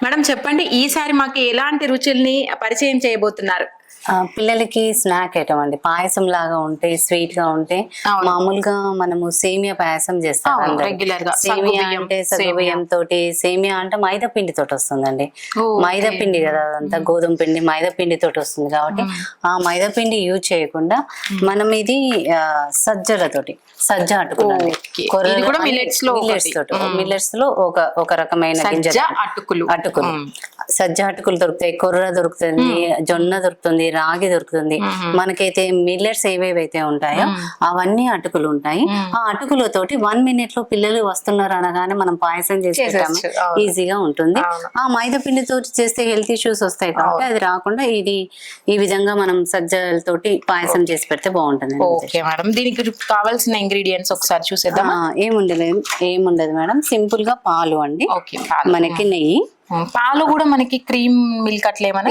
Madam చెప్పండి, ఈసారి మాకు ఎలాంటి రుచుల్ని పరిచయం చేయబోతున్నారు? పిల్లలకి స్నాక్ ఐటమ్ అండి. పాయసం లాగా ఉంటే, స్వీట్ గా ఉంటే, మామూలుగా మనము సేమియా పాయసం చేస్తాం రెగ్యులర్ గా. సేమియా అంటే సగ్గుబియ్యం తోటి, సేమియా అంటే మైదా పిండి తోటి వస్తుందండి. మైదా పిండి కదా అదంతా, గోధుమ పిండి మైదా పిండి తోటి వస్తుంది కాబట్టి ఆ మైదా పిండి యూజ్ చేయకుండా ఇది సజ్జలతోటి, సజ్జ అటుకులు మిల్లెట్స్ లో ఒక రకమైన గింజ అటుకులు సజ్జ అటుకులు దొరుకుతాయి, కొర్ర దొరుకుతుంది, జొన్న దొరుకుతుంది, రాగి దొరుకుతుంది. మనకైతే మిల్లెట్స్ ఏవేవైతే ఉంటాయో అవన్నీ అటుకులు ఉంటాయి. ఆ అటుకులతోటి 1 minute లో పిల్లలు వస్తున్నారు అనగానే మనం పాయసం చేసి ఈజీగా ఉంటుంది. ఆ మైదా పిండితో చేస్తే హెల్త్ ఇష్యూస్ వస్తాయి కాబట్టి అది రాకుండా ఈ విధంగా మనం సజ్జలతోటి పాయసం చేసి పెడితే బాగుంటుంది. దీనికి కావాల్సిన ఇంగ్రీడియంట్స్ ఒకసారి చూసేద్దాం. ఏముండదు మేడం, సింపుల్ గా పాలు అండి, మనకి నెయ్యి. పాలు కూడా మనకి క్రీమ్ మిల్క్ అట్లా ఏమైనా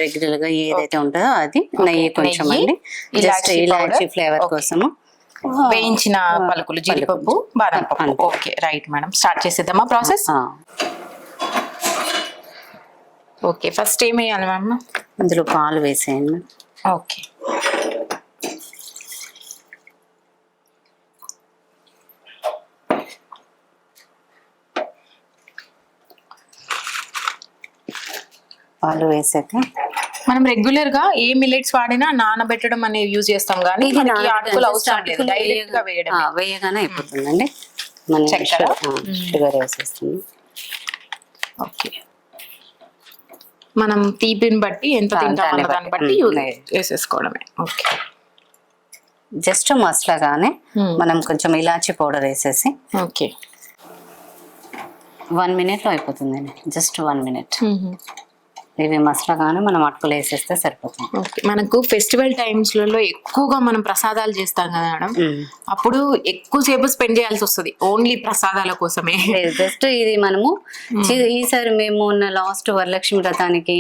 రెగ్యులర్ గా ఏదైతే ఉంటుందో అది, నెయ్యి కొంచెం అండి, జస్ట్ ఇలాచి ఫ్లేవర్ కోసము, వేయించిన పలుకులు, జీడిపప్పు, బాదం పప్పు. ఓకే రైట్ మేడం, స్టార్ట్ చేసేద్దామా ప్రాసెస్? ఓకే, ఫస్ట్ ఏం వేయాలి మ్యామ్? అందులో పాలు వేసేయండి. ఓకే, పాలు వేసాక మనం రెగ్యులర్ గా ఏ మిల్లెట్స్ వాడినా నానబెట్టడం అనేది యూజ్ చేస్తాం, కానీ వేయగానే అయిపోతుందండి. మనం షుగర్ వేసేస్తుంది. ఓకే, మనం తీపిని బట్టి ఎంత తింటామో దాన్ని బట్టి వేసేసుకోవడమే. ఓకే, జస్ట్ మసాలాగానే మనం కొంచెం ఇలాచి పౌడర్ వేసేసి, ఓకే 1 minute లో అయిపోతుందండి. Just 1 minute. ఇవి మసాలాగానే మనం అటుకులు వేసేస్తే సరిపోతుంది. మనకు ఫెస్టివల్ టైమ్స్ లలో ఎక్కువగా మనం ప్రసాదాలు చేస్తాం కదా మేడం, అప్పుడు ఎక్కువసేపు స్పెండ్ చేయాల్సి వస్తుంది ఓన్లీ ప్రసాదాల కోసమే. జస్ట్ ఇది మనము ఈసారి మేము లాస్ట్ వరలక్ష్మి వ్రతానికి,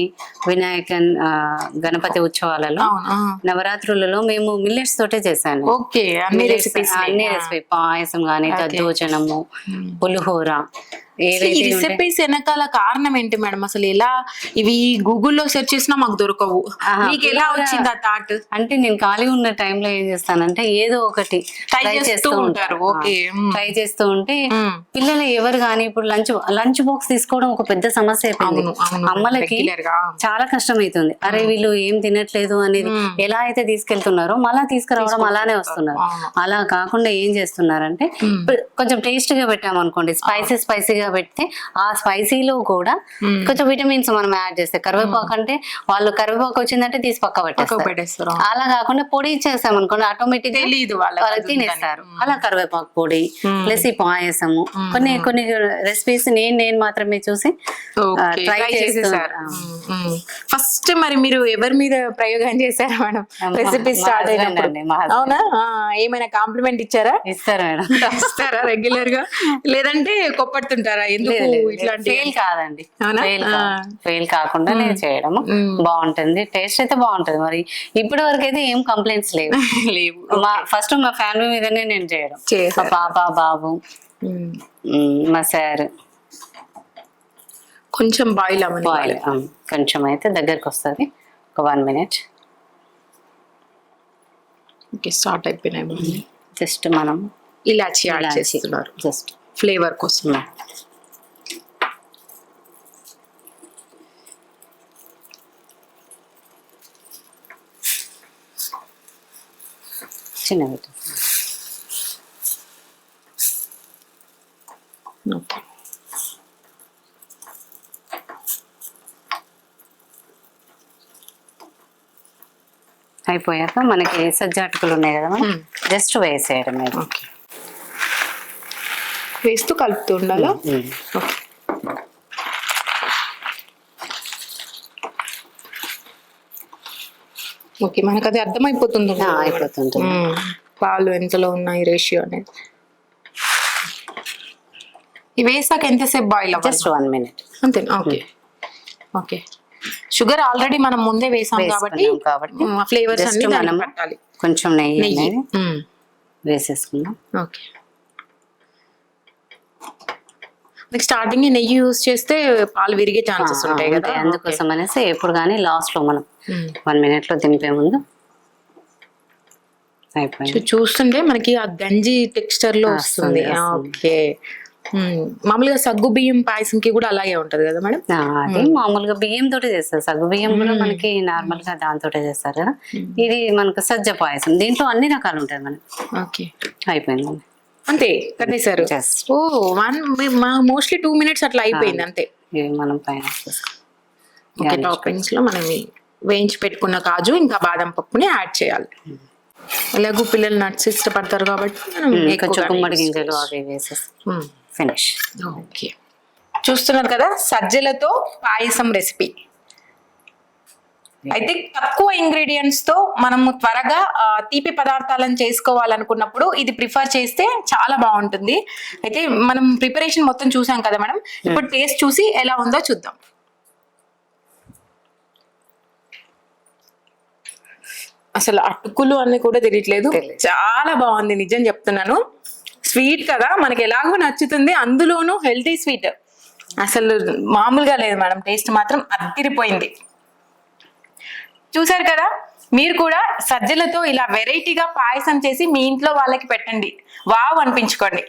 గణపతి ఉత్సవాలలో, నవరాత్రులలో మేము మిల్లెట్స్ తోటే చేశాను. ఓకే, అన్ని రెసిపీ, పాయసం గానీ, దద్దోజనము, పులిహోర. ఈ రెసిపీస్ వెనకాల కారణం ఏంటి మేడం? అసలు ఎలా ఇవి గూగుల్లో సెర్చ్ చేసినా మాకు దొరకవు, మీకు ఎలా వచ్చింది ఆ థాట్? అంటే నేను ఖాళీగా ఉన్న టైంలో ఏం చేస్తానంటే ఏదో ఒకటి ట్రై చేస్తూ ఉంటారు. ట్రై చేస్తూ ఉంటే పిల్లలు ఎవరు కానీ ఇప్పుడు లంచ్ బాక్స్ తీసుకోవడం ఒక పెద్ద సమస్య అయిపోయింది. అమ్మలకి చాలా కష్టం అవుతుంది. అరే వీళ్ళు ఏం తినట్లేదు అనేది ఎలా అయితే తీసుకెళ్తున్నారో మళ్ళా తీసుకురావడం అలానే వస్తున్నారు. అలా కాకుండా ఏం చేస్తున్నారంటే కొంచెం టేస్ట్ గా పెట్టామనుకోండి, స్పైసీగా పెడితే ఆ స్పైసీలో కూడా కొంచెం విటమిన్స్ మనం యాడ్ చేస్తే, కరివేపాకు అంటే వాళ్ళు కరివేపాకు వచ్చిందంటే తీసి పక్క పెట్టేస్తారు. అలా కాకుండా పొడి ఇచ్చేస్తాం అనుకోండి, ఆటోమేటిక్ వాళ్ళకి తినేస్తారు. అలా కరివేపాకు పొడి ప్లస్ ఈ పాయసము, కొన్ని రెసిపీస్ నేను మాత్రమే చూసి ట్రై చేస్తారు. ఫస్ట్ మరి మీరు ఎవరి మీద ప్రయోగం చేశారా మేడం రెసిపీ స్టార్ట్ అయినప్పుడు? అవునా, ఏమైనా కాంప్లిమెంట్ ఇచ్చారా? ఇస్తారు మేడం. ఇస్తారా రెగ్యులర్ గా, లేదంటే కొప్పడుతుంటారా? ఫెయిల్ కాదండి, ఫెయిల్ కాకుండా నేను చేయడము బాగుంటుంది. టేస్ట్ అయితే బాగుంటది. మరి ఇప్పటి వరకు అయితే ఏం కంప్లైంట్స్ లేవు. ఫస్ట్ మా ఫ్యామిలీ మీదనే నేను చేయడం, మా పాప, బాబు, మా సార్. కొంచెం బాయిల్ కొంచెం అయితే దగ్గరకు వస్తుంది, ఒక 1 minute. ఓకే, స్టార్ట్ అయిపోయినాయి. జస్ట్ మనం ఇలాచి యాడ్ చేస్తున్నారు, జస్ట్ ఫ్లేవర్ కోసం. చిన్న అయిపోయాక మనకి సజ్జ అటుకులు ఉన్నాయి కదా, జస్ట్ వేసేయడం. వేస్తూ కలుపుతూ ఉండాలా? ఓకే, మనకు అది అర్థమైపోతుంది పాలు ఎంతలో ఉన్నాయి రేషియో అనేది. ఇవి వేసాక ఎంతసేపు బాయిల్ అవ్వాలి? జస్ట్ 1 minute అంతేనా? Okay okay. షుగర్ ఆల్రెడీ మనం ముందే వేసాం కాబట్టి ఫ్లేవర్స్ అన్ని మనం పట్టాలి. కొంచెం నెయ్యి వేసేసుకుందాం. ఓకే, మీకు స్టార్టింగ్ నెయ్యి యూస్ చేస్తే పాలు విరిగే ఛాన్సెస్ ఉంటాయి కదా, అందుకోసం అనేసి ఎప్పుడు కానీ లాస్ట్ లో మనం 1 minute లో దింపే ముందు అయిపోయింది. చూస్తుంటే మనకి ఆ గంజి టెక్స్చర్ లో వస్తుంది. ఓకే, మామూలుగా సగ్గు బియ్యం పాయసంకి కూడా అలాగే ఉంటది కదా మేడం? అది మామూలుగా బియ్యం తోటి చేస్తారు, సగ్గు బియ్యం కూడా మనకి నార్మల్ గా దాంతో చేస్తారు కదా. ఇది మనకు సజ్జ పాయసం, దీంట్లో అన్ని రకాలు ఉంటాయి మనకి. ఓకే, అయిపోయింది అంతే కట్టేశారు. ఓ మోస్ట్లీ 2 minutes అట్లా అయిపోయింది అంతే. మనం పైన ఓకే, టాపింగ్స్ లో మనం వేయించి పెట్టుకున్న కాజు ఇంకా బాదం పప్పుని యాడ్ చేయాలి. ఎలాగో పిల్లలు నట్స్ ఇష్టపడతారు కాబట్టి మనం కొంచెం గుమ్మడి గింజలు అవి వేసేసి ఫినిష్. ఓకే, చూస్తున్నారు కదా సజ్జలతో పాయసం రెసిపీ. అయితే తక్కువ ఇంగ్రీడియంట్స్ తో మనము త్వరగా తీపి పదార్థాలను చేసుకోవాలనుకున్నప్పుడు ఇది ప్రిఫర్ చేస్తే చాలా బాగుంటుంది. అయితే మనం ప్రిపరేషన్ మొత్తం చూసాం కదా మేడం, ఇప్పుడు టేస్ట్ చూసి ఎలా ఉందో చూద్దాం. అసలు అటుకులు అన్ని కూడా తెలియట్లేదు, చాలా బాగుంది నిజం చెప్తున్నాను. స్వీట్ కదా మనకి ఎలాగో నచ్చుతుంది, అందులోనూ హెల్తీ స్వీట్, అసలు మామూలుగా లేదు మేడం. టేస్ట్ మాత్రం అదిరిపోయింది. చూసారు కదా, మీరు కూడా సజ్జలతో ఇలా వెరైటీగా పాయసం చేసి మీ ఇంట్లో వాళ్ళకి పెట్టండి, వావ్ అనిపించుకోండి.